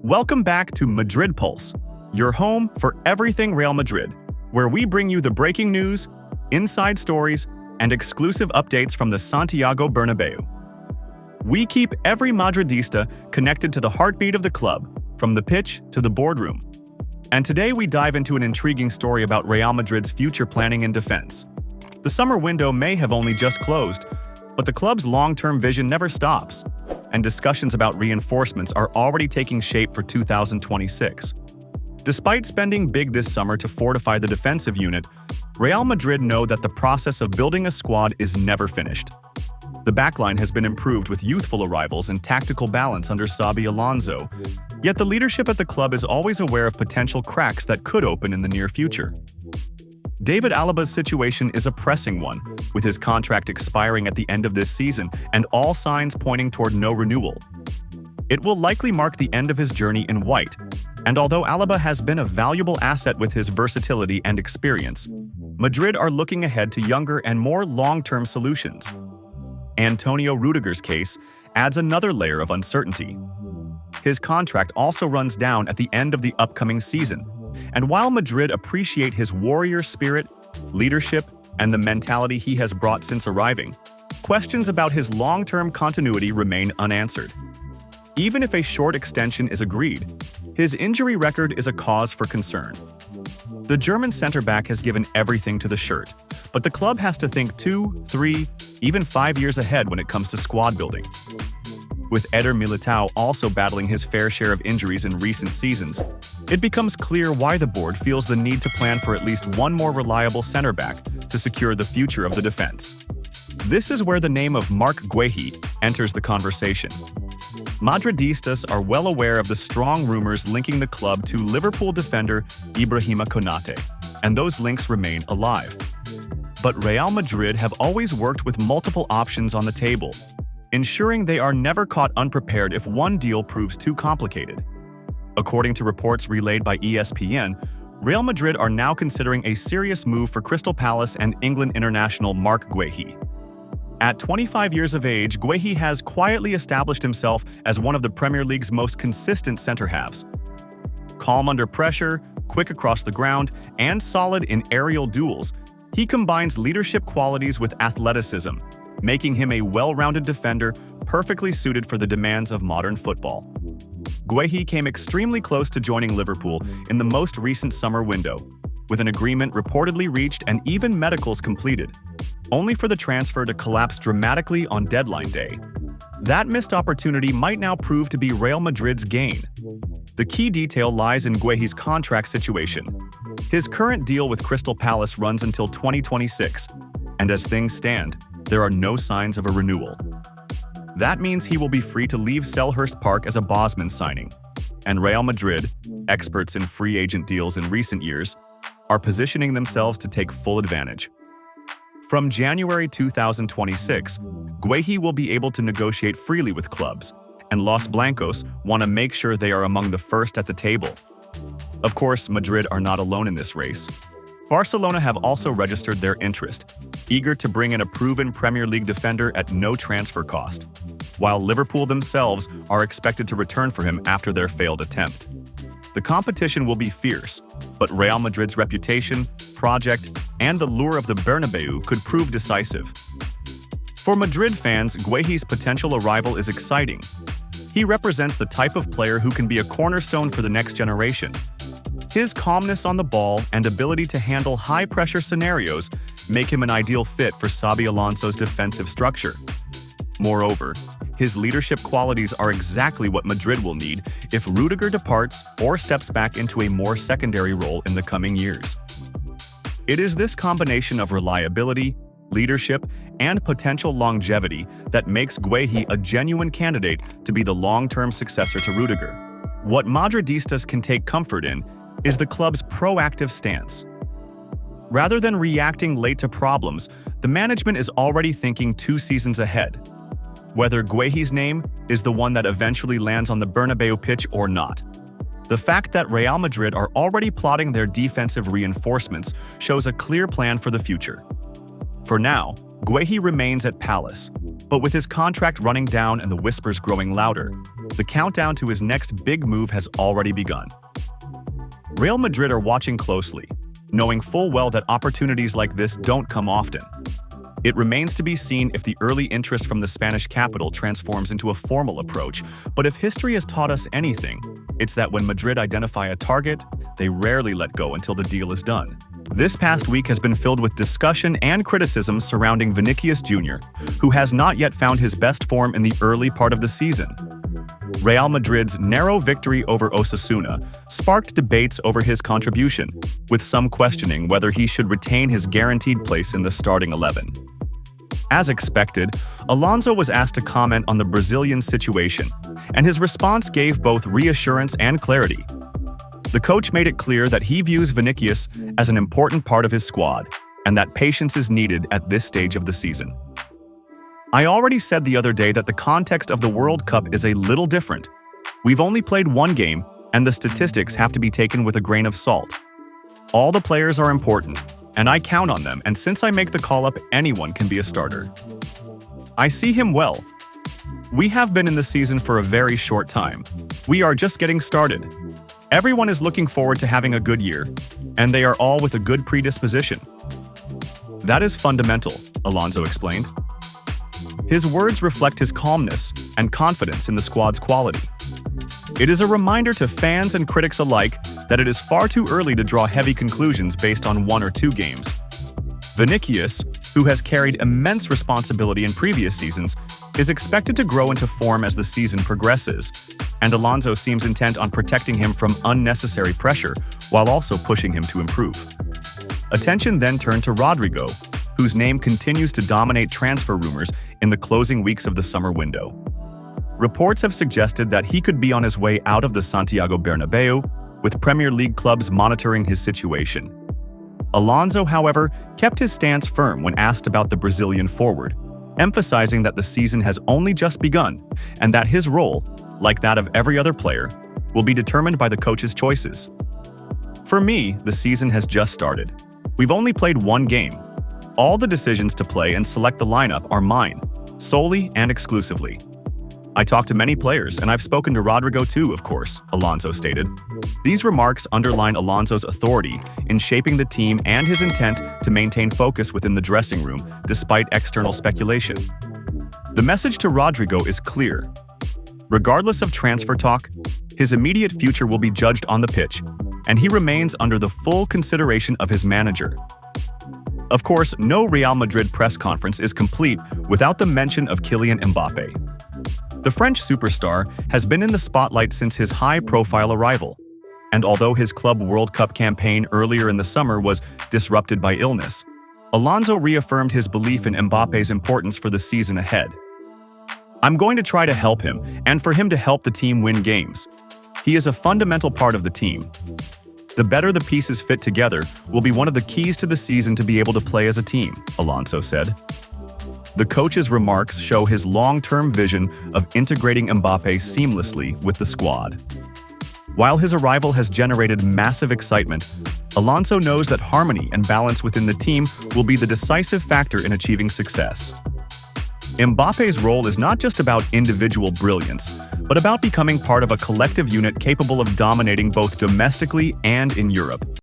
Welcome back to Madrid Pulse, your home for everything Real Madrid, where we bring you the breaking news, inside stories, and exclusive updates from the Santiago Bernabeu. We keep every Madridista connected to the heartbeat of the club, from the pitch to the boardroom. And today we dive into an intriguing story about Real Madrid's future planning and defense. The summer window may have only just closed, but the club's long-term vision never stops, and discussions about reinforcements are already taking shape for 2026. Despite spending big this summer to fortify the defensive unit, Real Madrid know that the process of building a squad is never finished. The backline has been improved with youthful arrivals and tactical balance under Xabi Alonso, yet the leadership at the club is always aware of potential cracks that could open in the near future. David Alaba's situation is a pressing one, with his contract expiring at the end of this season and all signs pointing toward no renewal. It will likely mark the end of his journey in white, and although Alaba has been a valuable asset with his versatility and experience, Madrid are looking ahead to younger and more long-term solutions. Antonio Rudiger's case adds another layer of uncertainty. His contract also runs down at the end of the upcoming season, and while Madrid appreciate his warrior spirit, leadership, and the mentality he has brought since arriving, questions about his long-term continuity remain unanswered. Even if a short extension is agreed, his injury record is a cause for concern. The German center-back has given everything to the shirt, but the club has to think 2, 3, even 5 years ahead when it comes to squad building. With Eder Militao also battling his fair share of injuries in recent seasons, it becomes clear why the board feels the need to plan for at least one more reliable center-back to secure the future of the defense. This is where the name of Marc Guéhi enters the conversation. Madridistas are well aware of the strong rumors linking the club to Liverpool defender Ibrahima Konate, and those links remain alive. But Real Madrid have always worked with multiple options on the table, ensuring they are never caught unprepared if one deal proves too complicated. According to reports relayed by ESPN, Real Madrid are now considering a serious move for Crystal Palace and England international Marc Guéhi. At 25 years of age, Guéhi has quietly established himself as one of the Premier League's most consistent center-halves. Calm under pressure, quick across the ground, and solid in aerial duels, he combines leadership qualities with athleticism, making him a well-rounded defender perfectly suited for the demands of modern football. Guéhi came extremely close to joining Liverpool in the most recent summer window, with an agreement reportedly reached and even medicals completed, only for the transfer to collapse dramatically on deadline day. That missed opportunity might now prove to be Real Madrid's gain. The key detail lies in Guéhi's contract situation. His current deal with Crystal Palace runs until 2026, and as things stand, there are no signs of a renewal. That means he will be free to leave Selhurst Park as a Bosman signing, and Real Madrid, experts in free agent deals in recent years, are positioning themselves to take full advantage. From January 2026, Guéhi will be able to negotiate freely with clubs, and Los Blancos want to make sure they are among the first at the table. Of course, Madrid are not alone in this race. Barcelona have also registered their interest, eager to bring in a proven Premier League defender at no transfer cost, while Liverpool themselves are expected to return for him after their failed attempt. The competition will be fierce, but Real Madrid's reputation, project, and the lure of the Bernabeu could prove decisive. For Madrid fans, Guéhi's potential arrival is exciting. He represents the type of player who can be a cornerstone for the next generation. His calmness on the ball and ability to handle high-pressure scenarios make him an ideal fit for Xabi Alonso's defensive structure. Moreover, his leadership qualities are exactly what Madrid will need if Rudiger departs or steps back into a more secondary role in the coming years. It is this combination of reliability, leadership, and potential longevity that makes Guéhi a genuine candidate to be the long-term successor to Rudiger. What Madridistas can take comfort in is the club's proactive stance. Rather than reacting late to problems, the management is already thinking 2 seasons ahead. Whether Guéhi's name is the one that eventually lands on the Bernabeu pitch or not, the fact that Real Madrid are already plotting their defensive reinforcements shows a clear plan for the future. For now, Guéhi remains at Palace, but with his contract running down and the whispers growing louder, the countdown to his next big move has already begun. Real Madrid are watching closely, knowing full well that opportunities like this don't come often. It remains to be seen if the early interest from the Spanish capital transforms into a formal approach, but if history has taught us anything, it's that when Madrid identify a target, they rarely let go until the deal is done. This past week has been filled with discussion and criticism surrounding Vinícius Jr., who has not yet found his best form in the early part of the season. Real Madrid's narrow victory over Osasuna sparked debates over his contribution, with some questioning whether he should retain his guaranteed place in the starting 11. As expected, Alonso was asked to comment on the Brazilian situation, and his response gave both reassurance and clarity. The coach made it clear that he views Vinícius as an important part of his squad, and that patience is needed at this stage of the season. I already said the other day that the context of the World Cup is a little different. We've only played one game, and the statistics have to be taken with a grain of salt. All the players are important, and I count on them, and since I make the call-up, anyone can be a starter. I see him well. We have been in the season for a very short time. We are just getting started. Everyone is looking forward to having a good year, and they are all with a good predisposition. That is fundamental, Alonso explained. His words reflect his calmness and confidence in the squad's quality. It is a reminder to fans and critics alike that it is far too early to draw heavy conclusions based on 1 or 2 games. Vinícius, who has carried immense responsibility in previous seasons, is expected to grow into form as the season progresses, and Alonso seems intent on protecting him from unnecessary pressure while also pushing him to improve. Attention then turned to Rodrigo, whose name continues to dominate transfer rumors in the closing weeks of the summer window. Reports have suggested that he could be on his way out of the Santiago Bernabeu, with Premier League clubs monitoring his situation. Alonso, however, kept his stance firm when asked about the Brazilian forward, emphasizing that the season has only just begun and that his role, like that of every other player, will be determined by the coach's choices. For me, the season has just started. We've only played one game. All the decisions to play and select the lineup are mine, solely and exclusively. I talked to many players, and I've spoken to Rodrigo too, of course, Alonso stated. These remarks underline Alonso's authority in shaping the team and his intent to maintain focus within the dressing room, despite external speculation. The message to Rodrigo is clear. Regardless of transfer talk, his immediate future will be judged on the pitch, and he remains under the full consideration of his manager. Of course, no Real Madrid press conference is complete without the mention of Kylian Mbappé. The French superstar has been in the spotlight since his high-profile arrival, and although his Club World Cup campaign earlier in the summer was disrupted by illness, Alonso reaffirmed his belief in Mbappé's importance for the season ahead. I'm going to try to help him, and for him to help the team win games. He is a fundamental part of the team. The better the pieces fit together will be one of the keys to the season to be able to play as a team, Alonso said. The coach's remarks show his long-term vision of integrating Mbappé seamlessly with the squad. While his arrival has generated massive excitement, Alonso knows that harmony and balance within the team will be the decisive factor in achieving success. Mbappé's role is not just about individual brilliance, but about becoming part of a collective unit capable of dominating both domestically and in Europe.